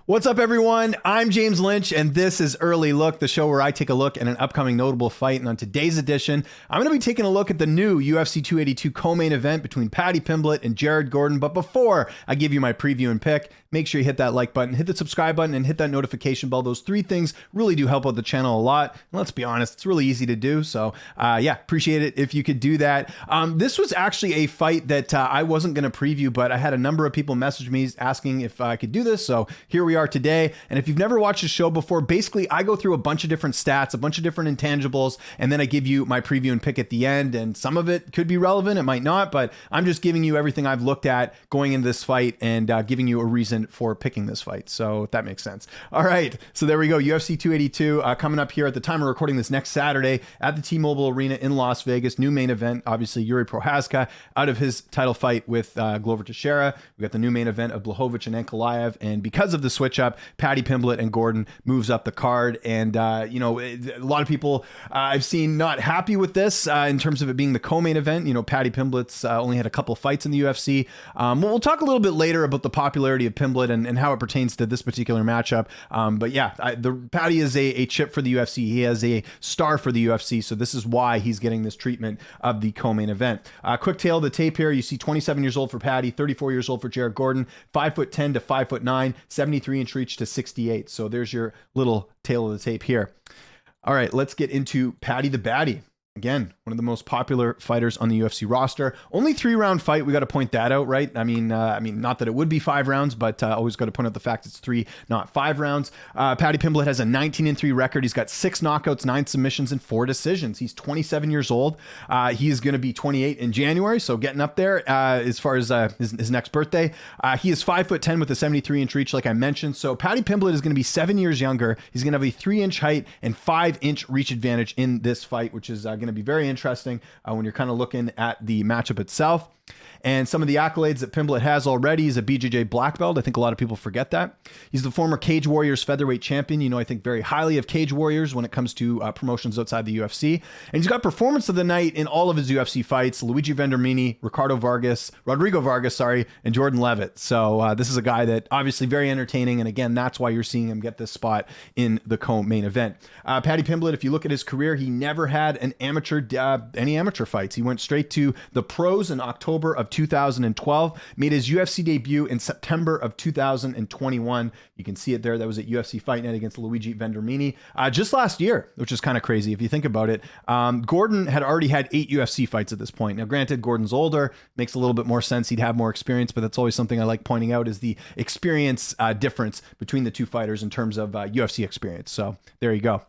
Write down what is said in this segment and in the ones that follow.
What's up, everyone? I'm James Lynch, and this is Early Look, the show where I take a look at an upcoming notable fight. And on today's edition, I'm going to be taking a look at the new UFC 282 co-main event between Paddy Pimblett and Jared Gordon. But before I give you my preview and pick, make sure you hit that like button, hit the subscribe button, and hit that notification bell. Those three things really do help out the channel a lot. And let's be honest, it's really easy to do. So yeah, appreciate it if you could do that. This was actually a fight that I wasn't going to preview, but I had a number of people message me asking if I could do this. So here we are today. And if you've never watched the show before, basically I go through a bunch of different stats, a bunch of different intangibles, and then I give you my preview and pick at the end. And some of it could be relevant, it might not, but I'm just giving you everything I've looked at going into this fight and giving you a reason for picking this fight. So if that makes sense. All right, so there we go. UFC 282 coming up here at the time of recording this next Saturday at the T-Mobile Arena in Las Vegas. New main event, obviously Yuri Prochazka out of his title fight with Glover Teixeira. We got the new main event of Blachowicz and Ankalaev, and because of the switch up, Paddy Pimblett and Gordon moves up the card. And you know, a lot of people I've seen not happy with this in terms of it being the co-main event. You know, Paddy Pimblett's only had a couple fights in the UFC. We'll talk a little bit later about the popularity of Pimblett and how it pertains to this particular matchup. But yeah, Paddy is a chip for the UFC. He has a star for the UFC. So this is why he's getting this treatment of the co-main event. Quick tail of the tape here. You see 27 years old for Paddy, 34 years old for Jared Gordon, 5'10" to 5'9", 73-inch reach to 68. So there's your little tail of the tape here. All right, let's get into Paddy the Baddy. Again, one of the most popular fighters on the UFC roster. Only 3-round fight. We got to point that out, right? I mean, not that it would be 5 rounds, but always got to point out the fact it's 3, not 5 rounds. Paddy Pimblett has a 19-3 record. He's got 6 knockouts, 9 submissions, and 4 decisions. He's 27 years old. He's going to be 28 in January, so getting up there as far as his next birthday. He is 5'10" with a 73-inch reach, like I mentioned. So Paddy Pimblett is going to be 7 years younger. He's going to have a 3-inch height and 5-inch reach advantage in this fight, which is going to be very interesting when you're kind of looking at the matchup itself. And some of the accolades that Pimblett has already. He's a BJJ black belt. I think a lot of people forget that. He's the former Cage Warriors featherweight champion. You know, I think very highly of Cage Warriors when it comes to promotions outside the UFC. And he's got performance of the night in all of his UFC fights: Luigi Vendramini, Rodrigo Vargas, and Jordan Levitt. So this is a guy that obviously very entertaining. And again, that's why you're seeing him get this spot in the co-main event. Paddy Pimblett, if you look at his career, he never had any amateur fights. He went straight to the pros in October of 2012, made his UFC debut in September of 2021. You can see it there. That was at UFC Fight Night against Luigi Vendramini just last year, which is kind of crazy if you think about it. Gordon had already had 8 UFC fights at this point. Now, granted, Gordon's older, makes a little bit more sense. He'd have more experience, but that's always something I like pointing out is the experience difference between the two fighters in terms of UFC experience. So there you go.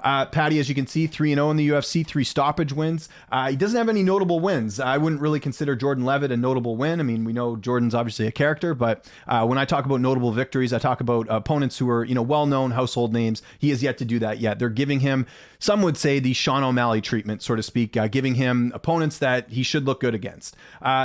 Paddy, as you can see, 3-0 in the UFC, 3 stoppage wins. He doesn't have any notable wins. I wouldn't really consider Jordan Levitt a notable win. I mean, we know Jordan's obviously a character, but when I talk about notable victories, I talk about opponents who are, you know, well-known household names. He has yet to do that yet. They're giving him, some would say, the Sean O'Malley treatment, so to speak, giving him opponents that he should look good against.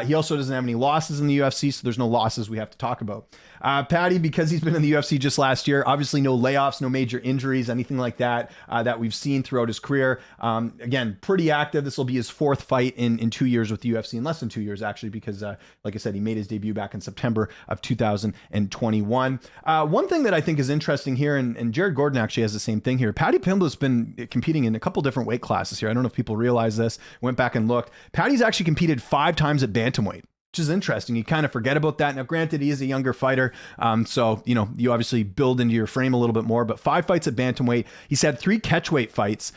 He also doesn't have any losses in the UFC, so there's no losses we have to talk about. Paddy, because he's been in the UFC just last year, obviously no layoffs, no major injuries, anything like that that we've seen throughout his career. Again, pretty active. This will be his 4th fight in 2 years with the UFC, in less than 2 years actually, because like I said, he made his debut back in September of 2021. One thing that I think is interesting here, and Jared Gordon actually has the same thing here. Paddy Pimblett's been competing in a couple different weight classes here. I don't know if people realize this. Went back and looked. Paddy's actually competed 5 times at bantamweight, which is interesting. You kind of forget about that. Now, granted, he is a younger fighter, so you know, you obviously build into your frame a little bit more, but 5 fights at bantamweight. He's had 3 catchweight fights.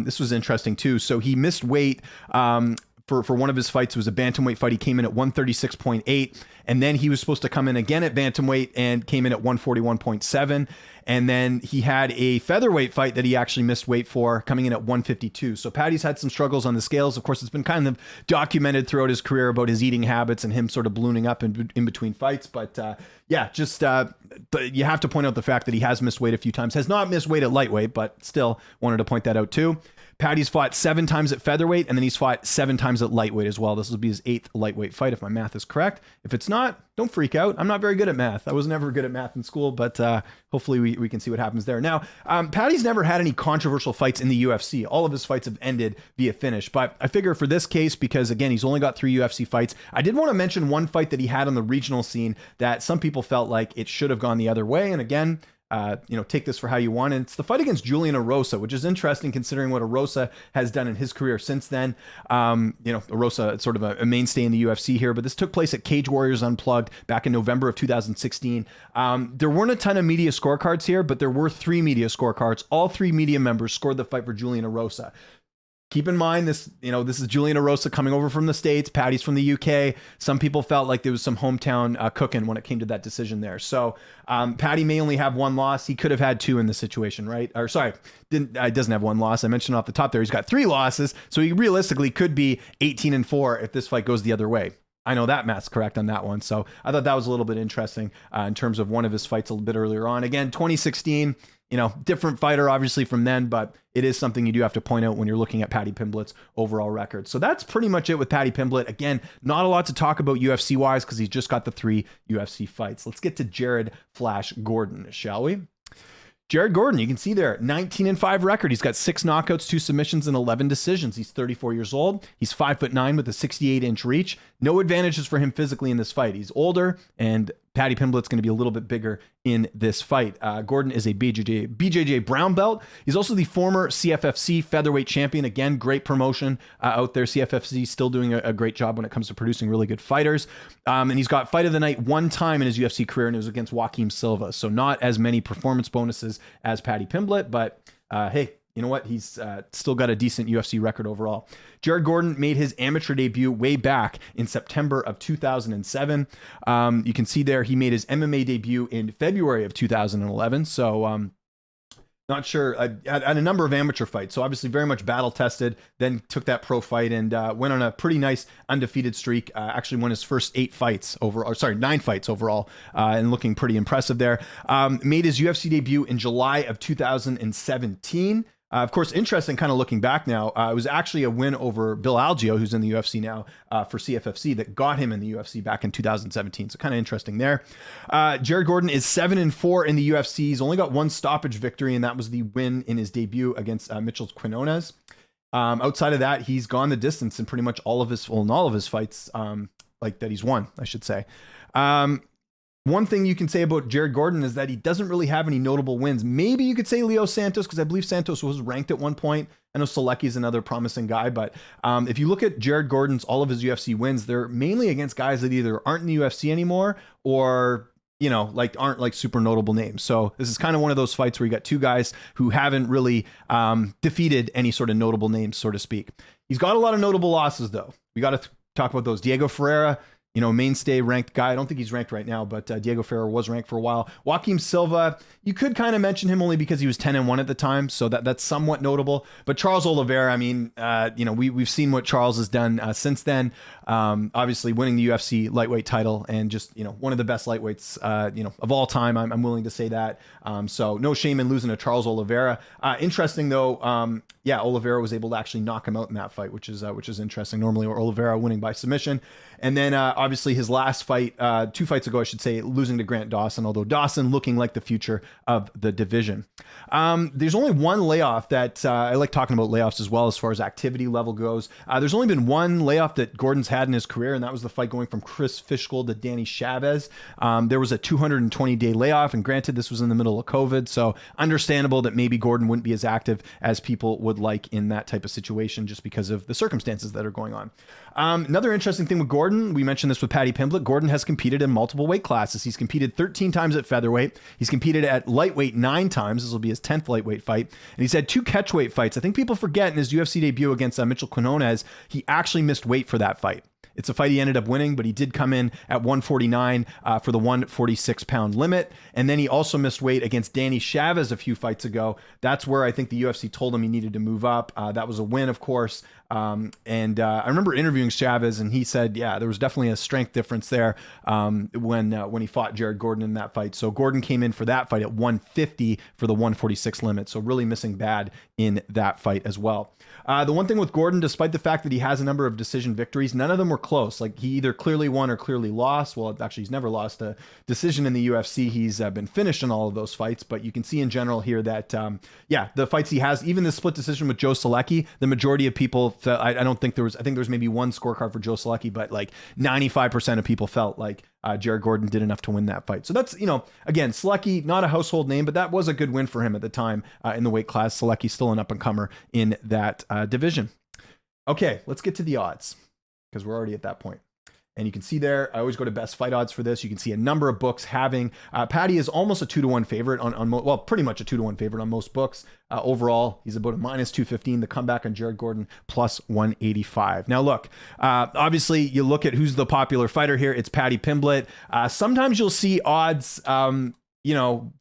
This was interesting too. So he missed weight for one of his fights. It was a bantamweight fight. He came in at 136.8, and then he was supposed to come in again at bantamweight and came in at 141.7. And then he had a featherweight fight that he actually missed weight for, coming in at 152. So Paddy's had some struggles on the scales. Of course, it's been kind of documented throughout his career about his eating habits and him sort of ballooning up in between fights. But yeah, just you have to point out the fact that he has missed weight a few times. Has not missed weight at lightweight, but still wanted to point that out too. Paddy's fought 7 times at featherweight, and then he's fought 7 times at lightweight as well. This will be his 8th lightweight fight, if my math is correct. If it's not, don't freak out. I'm not very good at math. I was never good at math in school, but hopefully we can see what happens there. Now, Paddy's never had any controversial fights in the UFC. All of his fights have ended via finish, but I figure for this case, because again, he's only got 3 UFC fights, I did want to mention one fight that he had on the regional scene that some people felt like it should have gone the other way. And again, take this for how you want. And it's the fight against Julian Erosa, which is interesting considering what Erosa has done in his career since then. Erosa, it's sort of a mainstay in the UFC here, but this took place at Cage Warriors Unplugged back in November of 2016. There weren't a ton of media scorecards here, but there were 3 media scorecards. All 3 media members scored the fight for Julian Erosa. Keep in mind this is Julian Erosa coming over from the States. Paddy's from the UK. Some people felt like there was some hometown cooking when it came to that decision there. So Paddy may only have 1 loss. He could have had 2 in this situation, right? Or sorry, doesn't have 1 loss. I mentioned off the top there, he's got 3 losses. So he realistically could be 18-4 if this fight goes the other way. I know that math's correct on that one. So I thought that was a little bit interesting in terms of one of his fights a little bit earlier on. Again, 2016, different fighter obviously from then, but it is something you do have to point out when you're looking at Paddy Pimblett's overall record. So that's pretty much it with Paddy Pimblett. Again, not a lot to talk about UFC wise because he's just got the 3 UFC fights. Let's get to Jared Flash Gordon, shall we? Jared Gordon, you can see there, 19-5 record. He's got 6 knockouts, 2 submissions, and 11 decisions. He's 34 years old. He's 5'9" with a 68-inch reach. No advantages for him physically in this fight. He's older, and Paddy Pimblett's going to be a little bit bigger in this fight. Gordon is a BJJ brown belt. He's also the former CFFC featherweight champion. Again, great promotion out there. CFFC still doing a great job when it comes to producing really good fighters. And he's got fight of the night 1 time in his UFC career, and it was against Joaquim Silva. So not as many performance bonuses as Paddy Pimblett, but hey, you know what? He's still got a decent UFC record overall. Jared Gordon made his amateur debut way back in September of 2007. You can see there he made his MMA debut in February of 2011. So not sure. I had a number of amateur fights, so obviously very much battle tested. Then took that pro fight and went on a pretty nice undefeated streak. Actually won his first 9 fights overall, and looking pretty impressive there. Made his UFC debut in July of 2017. Of course, interesting kind of looking back now, it was actually a win over Bill Algeo, who's in the UFC now for CFFC, that got him in the UFC back in 2017. So kind of interesting there. Jared Gordon is 7-4 in the UFC. He's only got 1 stoppage victory, and that was the win in his debut against Mitchell Quinones. Outside of that, he's gone the distance in pretty much all of his fights that he's won, I should say. One thing you can say about Jared Gordon is that he doesn't really have any notable wins. Maybe you could say Leo Santos, because I believe Santos was ranked at one point. I know Solecki's another promising guy, but if you look at Jared Gordon's, all of his UFC wins, they're mainly against guys that either aren't in the UFC anymore or aren't super notable names. So this is kind of one of those fights where you got 2 guys who haven't really defeated any sort of notable names, so to speak. He's got a lot of notable losses, though. We got to talk about those. Diego Ferreira, mainstay ranked guy. I don't think he's ranked right now, but Diego Ferreira was ranked for a while. Joaquim Silva, you could kind of mention him only because he was 10-1 at the time, so that's somewhat notable. But Charles Oliveira, I mean, we've seen what Charles has done since then. Obviously, winning the UFC lightweight title and just one of the best lightweights of all time. I'm willing to say that. So no shame in losing to Charles Oliveira. Interesting though. Oliveira was able to actually knock him out in that fight, which is interesting. Normally, Oliveira winning by submission. And then obviously his last fight, 2 fights ago, I should say, losing to Grant Dawson, although Dawson looking like the future of the division. There's only 1 layoff that I like talking about layoffs as well as far as activity level goes. There's only been 1 layoff that Gordon's had in his career, and that was the fight going from Chris Fishgold to Danny Chavez. There was a 220-day layoff, and granted, this was in the middle of COVID, so understandable that maybe Gordon wouldn't be as active as people would like in that type of situation just because of the circumstances that are going on. Another interesting thing with Gordon, we mentioned this with Paddy Pimblett, Gordon has competed in multiple weight classes. He's competed 13 times at featherweight. He's competed at lightweight 9 times. This will be his 10th lightweight fight. And he's had 2 catchweight fights. I think people forget in his UFC debut against Mitchell Quinones, he actually missed weight for that fight. It's a fight he ended up winning, but he did come in at 149 for the 146-pound limit. And then he also missed weight against Danny Chavez a few fights ago. That's where I think the UFC told him he needed to move up. That was a win, of course. I remember interviewing Chavez, and he said, yeah, there was definitely a strength difference there when he fought Jared Gordon in that fight. So Gordon came in for that fight at 150 for the 146 limit. So really missing bad in that fight as well. The one thing with Gordon, despite the fact that he has a number of decision victories, none of them were close. Like he either clearly won or clearly lost. Well, actually, he's never lost a decision in the UFC. He's been finished in all of those fights. But you can see in general here that, yeah, the fights he has, even the split decision with Joe Solecki, the majority of people felt, I don't think there was, I think there was maybe one scorecard for Joe Solecki, but like 95% of people felt like Jared Gordon did enough to win that fight. So that's, again, Solecki, not a household name, but that was a good win for him at the time in the weight class. Solecki's still an up-and-comer in that division. Okay, let's get to the odds because we're already at that point. And you can see there, I always go to best fight odds for this. You can see a number of books having, Paddy is almost a 2-to-1 favorite well, pretty much a 2-to-1 favorite on most books. Overall, he's about a -215. The comeback on Jared Gordon, +185. Now look, obviously you look at who's the popular fighter here. It's Paddy Pimblett. Sometimes you'll see odds,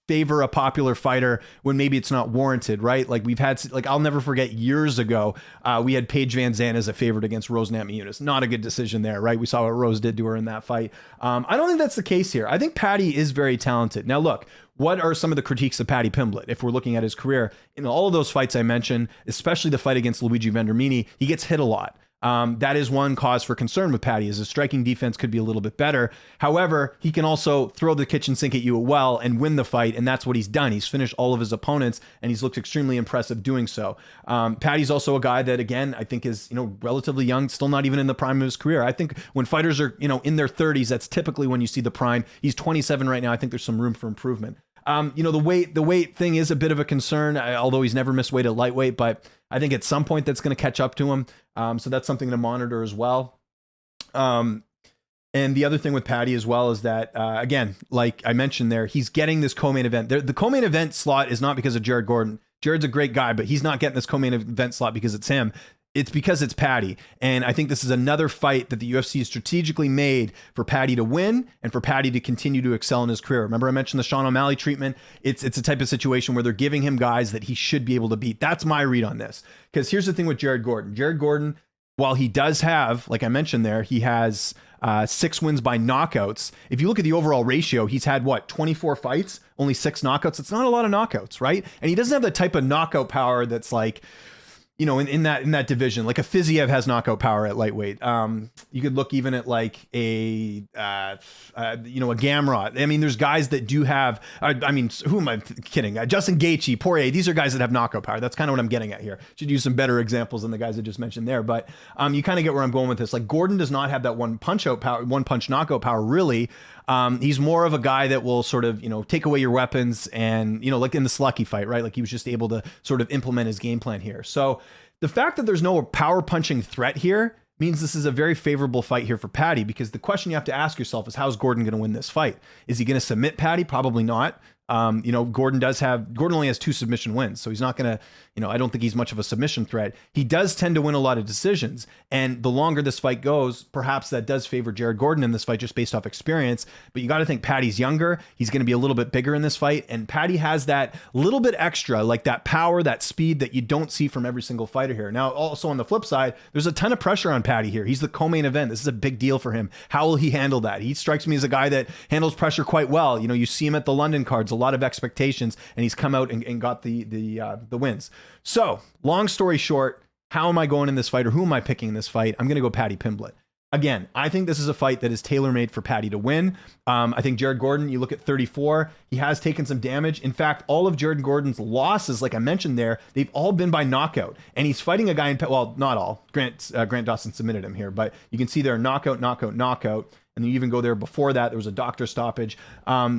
favor a popular fighter when maybe it's not warranted, right? Like we've had, like I'll never forget years ago, we had Paige Van Zandt as a favorite against Rose Namajunas. Not a good decision there, right? We saw what Rose did to her in that fight. I don't think that's the case here. I think Paddy is very talented. Now look, what are some of the critiques of Paddy Pimblett? If we're looking at his career, in all of those fights I mentioned, especially the fight against Luigi Vendramini, he gets hit a lot. That is one cause for concern with Paddy, is his striking defense could be a little bit better. However, he can also throw the kitchen sink at you well and win the fight, and that's what he's done. He's finished all of his opponents, and he's looked extremely impressive doing so. Paddy's also a guy that, again, I think is relatively young, still not even in the prime of his career. I think when fighters are in their 30s, that's typically when you see the prime. He's 27 right now. I think there's some room for improvement. The weight thing is a bit of a concern, although he's never missed weight at lightweight, but I think at some point that's going to catch up to him. So that's something to monitor as well. And the other thing with Paddy as well is that, again, like I mentioned there, he's getting this co-main event. The co-main event slot is not because of Jared Gordon. Jared's a great guy, but he's not getting this co-main event slot because it's him. It's because it's Paddy. And I think this is another fight that the UFC has strategically made for Paddy to win and for Paddy to continue to excel in his career. Remember I mentioned the Sean O'Malley treatment? It's a type of situation where they're giving him guys that he should be able to beat. That's my read on this. Because here's the thing with Jared Gordon. Jared Gordon, while he does have, like I mentioned there, he has 6 wins by knockouts. If you look at the overall ratio, he's had 24 fights, only 6 knockouts. It's not a lot of knockouts, right? And he doesn't have the type of knockout power that's like, in that division, like a Fiziev has knockout power at lightweight. You could look even at like a Gamrot. I mean, there's guys that do have, who am I kidding? Justin Gaethje, Poirier, these are guys that have knockout power. That's kind of what I'm getting at here. Should use some better examples than the guys I just mentioned there. But you kind of get where I'm going with this. Like Gordon does not have that one punch knockout power, really. He's more of a guy that will sort of, take away your weapons and, like in the Slucky fight, right? Like he was just able to sort of implement his game plan here. So the fact that there's no power punching threat here means this is a very favorable fight here for Paddy, because the question you have to ask yourself is, how's Gordon going to win this fight? Is he going to submit Paddy? Probably not. Gordon only has 2 submission wins, so he's not going to, I don't think he's much of a submission threat. He does tend to win a lot of decisions, and the longer this fight goes, perhaps that does favor Jared Gordon in this fight just based off experience. But you got to think Paddy's younger. He's going to be a little bit bigger in this fight, and Paddy has that little bit extra, like that power, that speed that you don't see from every single fighter here. Now, also on the flip side, there's a ton of pressure on Paddy here. He's the co-main event. This is a big deal for him. How will he handle that? He strikes me as a guy that handles pressure quite well. You see him at the London cards, a lot of expectations, and he's come out and got the wins. So long story short, how am I going in this fight, or who am I picking in this fight? I'm going to go Paddy Pimblett. Again, I think this is a fight that is tailor-made for Paddy to win. I think Jared Gordon, you look at 34, he has taken some damage. In fact, all of Jared Gordon's losses, like I mentioned there, they've all been by knockout. And he's fighting a guy not all. Grant Dawson submitted him here, but you can see there knockout. And you even go there before that, there was a doctor stoppage.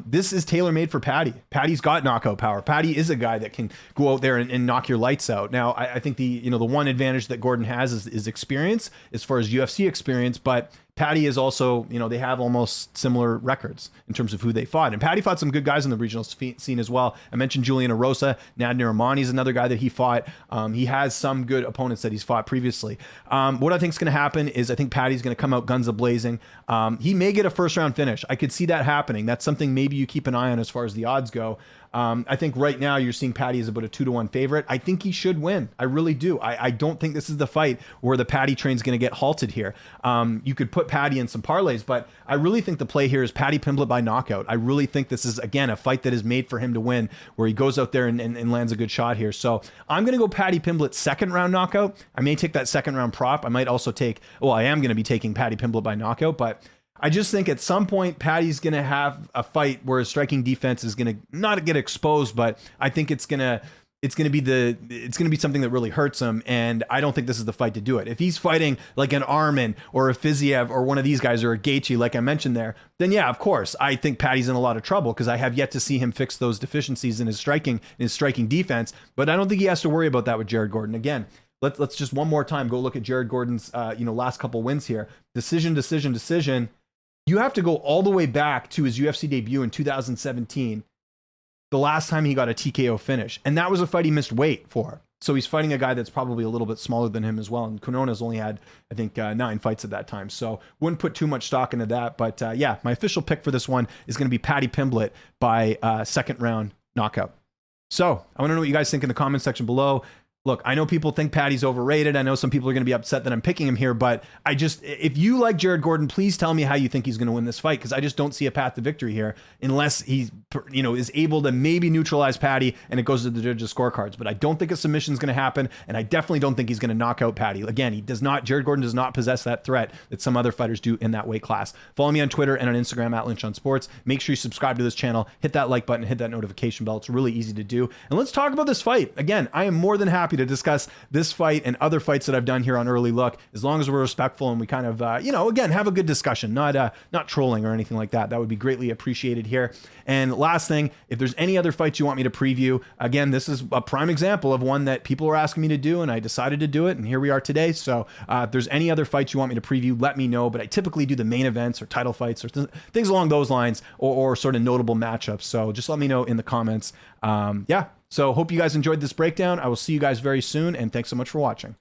This is tailor-made for Paddy. Paddy's got knockout power. Paddy is a guy that can go out there and knock your lights out. Now, I think the one advantage that Gordon has is experience as far as UFC experience, but Paddy is also, they have almost similar records in terms of who they fought. And Paddy fought some good guys in the regional scene as well. I mentioned Julian Erosa. Nad Narimani is another guy that he fought. He has some good opponents that he's fought previously. What I think is going to happen is I think Paddy's going to come out guns a-blazing. He may get a first-round finish. I could see that happening. That's something maybe you keep an eye on as far as the odds go. I think right now you're seeing Paddy as about a 2-to-1 favorite. I think he should win. I really do. I don't think this is the fight where the Paddy train's going to get halted here. You could put put Paddy in some parlays, but I really think the play here is Paddy Pimblett by knockout. I really think this is, again, a fight that is made for him to win, where he goes out there and lands a good shot here. So I'm going to go Paddy Pimblett second round knockout. I may take that second round prop. I might also take, well, I am going to be taking Paddy Pimblett by knockout, but I just think at some point Paddy's going to have a fight where his striking defense is going to not get exposed, but I think it's going to be something that really hurts him, and I don't think this is the fight to do it. If he's fighting like an Arman or a Fiziev or one of these guys or a Gaethje, like I mentioned there, then yeah, of course, I think Paddy's in a lot of trouble because I have yet to see him fix those deficiencies in his striking defense. But I don't think he has to worry about that with Jared Gordon. Again, let's just one more time go look at Jared Gordon's last couple wins here. Decision. You have to go all the way back to his UFC debut in 2017. The last time he got a TKO finish. And that was a fight he missed weight for. So he's fighting a guy that's probably a little bit smaller than him as well. And Conona's only had, I think, 9 fights at that time. So wouldn't put too much stock into that. But yeah, my official pick for this one is going to be Paddy Pimblett by second round knockout. So I want to know what you guys think in the comment section below. Look, I know people think Paddy's overrated. I know some people are going to be upset that I'm picking him here, but if you like Jared Gordon, please tell me how you think he's going to win this fight, because I just don't see a path to victory here unless he, is able to maybe neutralize Paddy and it goes to the judges' scorecards. But I don't think a submission is going to happen, and I definitely don't think he's going to knock out Paddy. Again, Jared Gordon does not possess that threat that some other fighters do in that weight class. Follow me on Twitter and on Instagram at Lynch on Sports. Make sure you subscribe to this channel, hit that like button, hit that notification bell. It's really easy to do. And let's talk about this fight. Again, I am more than happy to discuss this fight and other fights that I've done here on Early Look, as long as we're respectful and we kind of, again, have a good discussion, not trolling or anything like that. That would be greatly appreciated here. And last thing, if there's any other fights you want me to preview, again, this is a prime example of one that people were asking me to do, and I decided to do it, and here we are today. So if there's any other fights you want me to preview, let me know. But I typically do the main events or title fights or things along those lines, or sort of notable matchups. So just let me know in the comments. So hope you guys enjoyed this breakdown. I will see you guys very soon, and thanks so much for watching.